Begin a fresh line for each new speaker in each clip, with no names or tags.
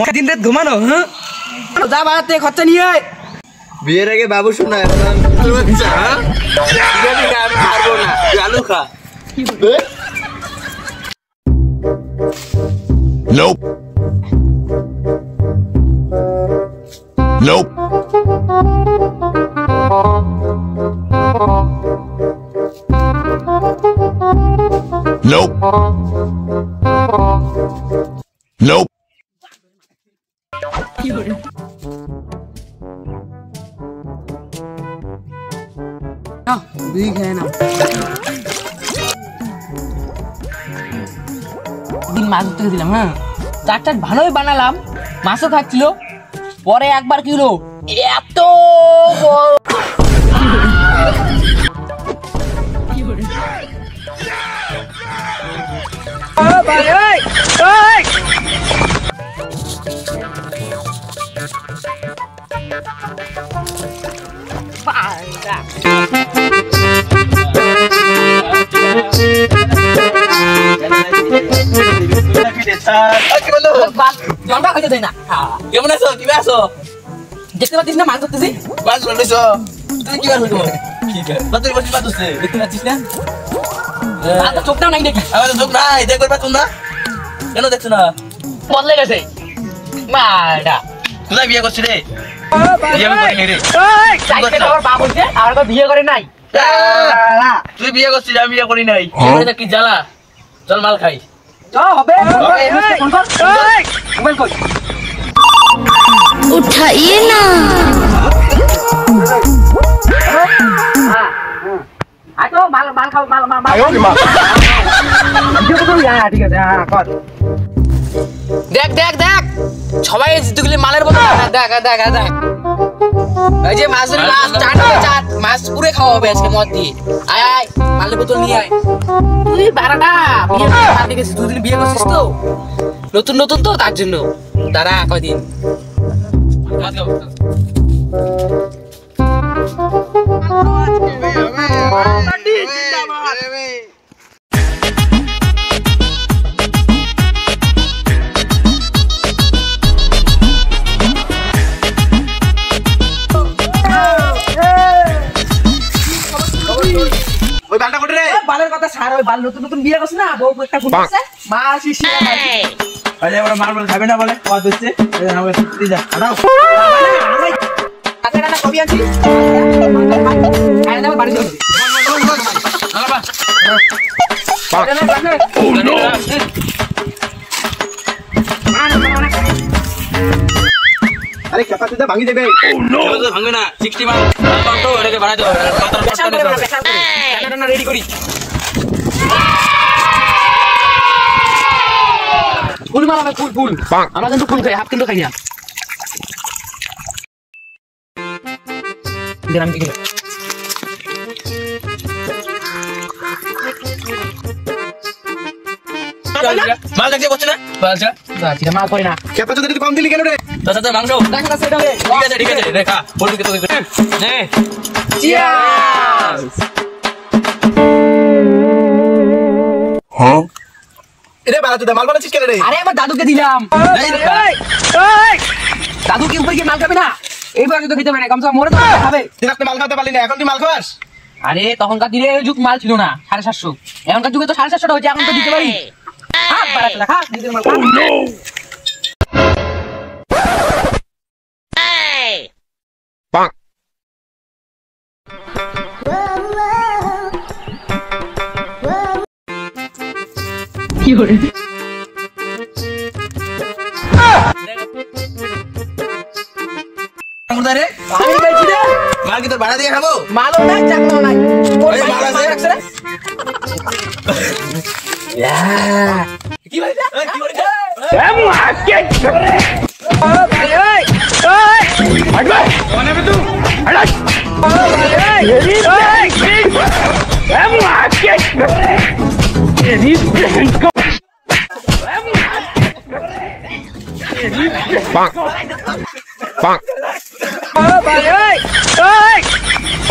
दिन रात घुमानो जा बाराते खर्चा নিয়ে আয়
বিয়ের আগে বাবু শোনা আচ্ছা আমি পারবো না আলু খা
Nope. Nope. Nope. Nope.
দুই খায় না দিন মাছ ধরতে দিলাম হ্যাঁ চারটা ভালোই বানালাম মাছও খাচ্ছিল পরে একবার কি হলো এত
কেমন আছো কি আছো
দেখতে পাচ্ছিস না মাছ ধরতেছি
মাছ ধরেছো তুই কি করবো কত বছর মাছ ধরছে
দেখতে পাচ্ছিস না চোখটাও নাই দেখি
আমার চোখ নাই দেখবে পাচ্ছ না কেন দেখছো না
বদলে গেছে মাটা
কোথায় বিয়ে করছি রে বিয়ে করি রে
বাপ হচ্ছে আর বিয়ে করে নাই
তুই বিয়ে করছিস আমি বিয়ে করি নাই কি জ্বালা চল মাল খাই
उठाइए ना
দেখ দেখ দেখ সবাই জিতুগুলি মালের বোতল দেখ দেখ দেখ এই যে মাছ ধরে মাছ চাট মাছ পুরে খাওয়া হবে আজকে মদ দিয়ে আয় আয় মালের বোতল নিয়ে আয় তুই বারাটা বিয়ে মাল দেখেছিস দুদিন বিয়ে করছিস তো নতুন নতুন তো তার জন্য দাঁড়া কয়দিন
ওই বালটা কোটে রে
বালের কথা ছাড় ওই বাল নতুন নতুন বিয়ে করছিস না বউ একটা ফোন করছে মাছ ইসে
আরে ওরা মাল বলে খাবে না বলে কত হচ্ছে আমরা সত্যি যা দাও
আচ্ছা না কবি আছিস আরে না বাড়ি যাও
আলাবা আরে ক্যাপাসিটি ভাঙি দেবে ভাঙবে না 60 মান তো এটাকে বাড়াই দাও
রেডি করি ফুল মারা ফুল ফুল আমরা কিন্তু ফুল খাই হাফ কিন্তু খাই না দিলাম কি
মাল দেখতে পাচ্ছ না বালছা
যাচ্ছি না মাল করে না
ক্যাপাসিটি কম দিলি কেন রে তোর সাথে মাংস
দেখা না সেটা
ঠিক আছে রেখা বলবি তোকে নে
চিয়ার্স
Huh?
এরে বালা তুই মাল বানাচ্ছিস কেন রে
আরে আমার দাদুকে দিলাম দাদু কি উপরে কি মাল খাবে না এইবার তো খেতে পারে না কমসে কম মোরে তো খাবে
তুই রাতে মাল খেতে পারলি না এখন তুই মাল খাস
আরে তখনকার দিনে এই যুগ মাল ছিল না 750 এখনকার যুগে তো 750 হয়েছে এখন তো দিতে পারি হাত বাড়াতে খা নিজের মাল খা
Bonk.
কি করে
রে
আমি বলছি রে
মাল কি তোর ভাড়া দিয়ে খাবো
মালও নাই চাকমাও নাই
ওই মাল আছে
কি বলছিস
কি বলছিস
Bonk. Bonk.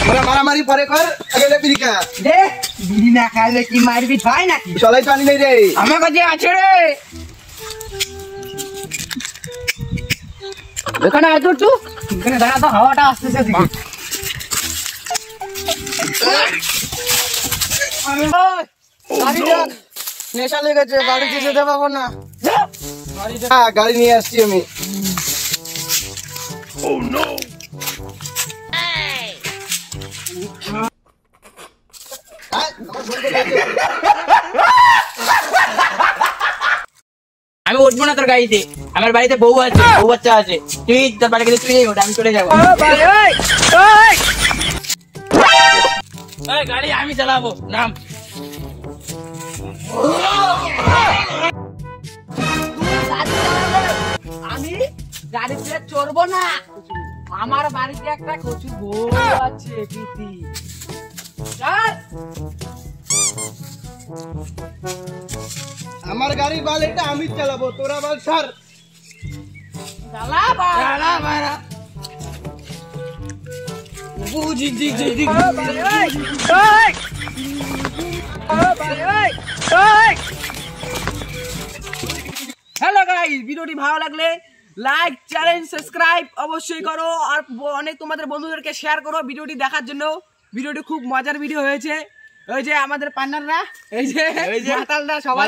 ওরা মারামারি পরে কর, আগে লে বিড়ি খা।
দে বিড়ি না খাইলে কি মারবি হয় নাকি?
সলাই তো আনি নাই রে।
আমার কাছে আছে রে। এখানে আয় তো এখানে দাঁড়া তো, হাওয়াটা আসতেছে দিকে। গাড়ি ডাক, নেশা লেগেছে, বাড়িতে যেতে পারবো না।
হ্যাঁ, গাড়ি নিয়ে আসছি আমি।
আমি উঠবো না তোর গাড়িতে, আমার বাড়িতে বউ আছে, বউ বাচ্চা আছে। তুই তোর বাড়ি গেলে তুই ওঠ, আমি চলে যাবো। গাড়ি আমি চালাবো, নাম। আমি গাড়িতে চড়বো না, আমার বাড়িতে একটা কচুর বউ আছে, প্রীতি।
আমার গাড়ি বাল, এটা আমি চালাবো, তোরা বাল সার।
হ্যালো গাইস, ভিডিওটি ভালো লাগলে লাইক, চ্যানেল সাবস্ক্রাইব অবশ্যই করো, আর অনেক তোমাদের বন্ধুদেরকে শেয়ার করো ভিডিওটি দেখার জন্য। ভিডিওটি খুব মজার ভিডিও হয়েছে। ওই যে আমাদের পার্টনাররা, এই যে মাতালরা, সবাই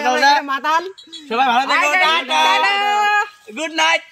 মাতাল।
সবাই ভালো থাকো, টাটা, গুড নাইট।